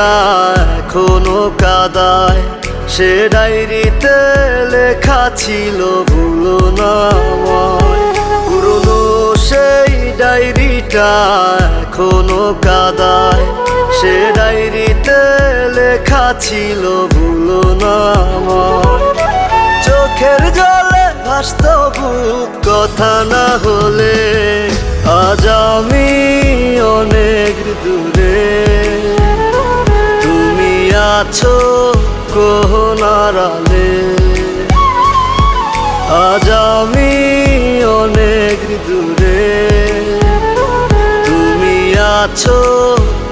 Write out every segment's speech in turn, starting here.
ডায়েরিটা এখনো কাদায়, সে ডায়েরিতে লেখা ছিল ভুলো না আমায়। পুরনো সেই ডায়েরিটা এখনো কাদায়, সে ডায়েরিতে লেখা ছিল ভুলো না আমায়। চোখের জলে ভাসত বুক কথা না হলে, আজ আমি অনেক দূরে, তুমি আছো কোন আড়ালে। আজ আমি অনেক দূরে, তুমি আছো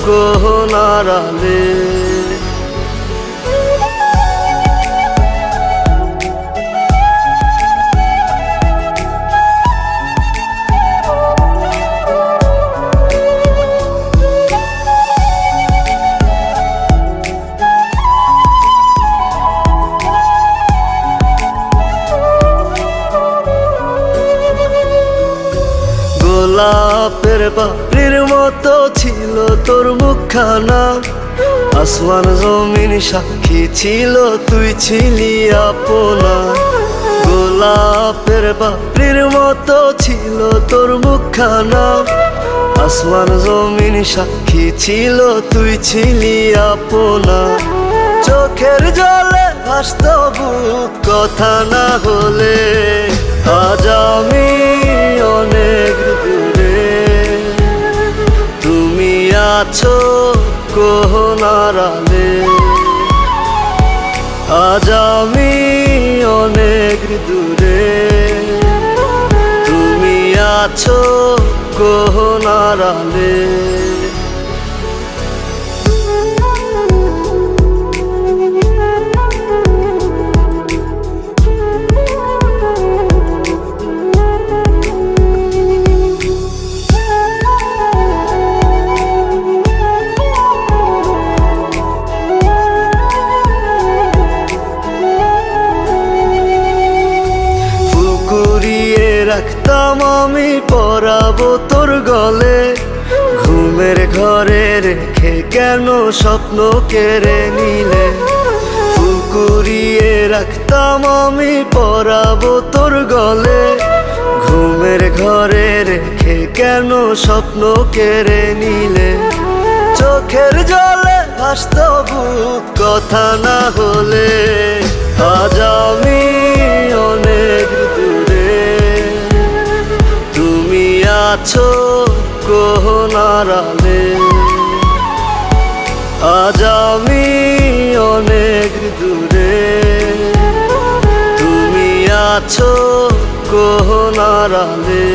কোন আড়ালে। গোলাপের পাপড়ির মতো ছিল তোর মুখখানা, আসমান জমিন সাক্ষী ছিল, তুই ছিলি আপনা। গোলাপের পাপড়ির মতো ছিল তোর মুখখানা, আসমান জমিন সাক্ষী ছিল, তুই ছিলি আপনা। চোখের জলে ভাসত বুক কথা না হলে, আজ আমি অনেক দূরে, তুমি আছো কোন আড়ালে। আজ আমি অনেক দূরে, তুমি আছো কোন আড়ালে। রাখতাম আমি পরাবো তোর গলে, ঘুমের ঘরে রেখে কেন স্বপ্ন কেড়ে নিলে। ফুল কুড়িয়ে রাখতাম আমি পরাবো তোর গলে, ঘুমের ঘরে রেখে কেন স্বপ্ন কেড়ে নিলে। চোখের জলে ভাসত বুক কথা না হলে, আজ আমি অনেক দূরে, তুমি আছো কোন আড়ালে। আজ আমি অনেক দূরে, তুমি আছো কোন আড়ালে।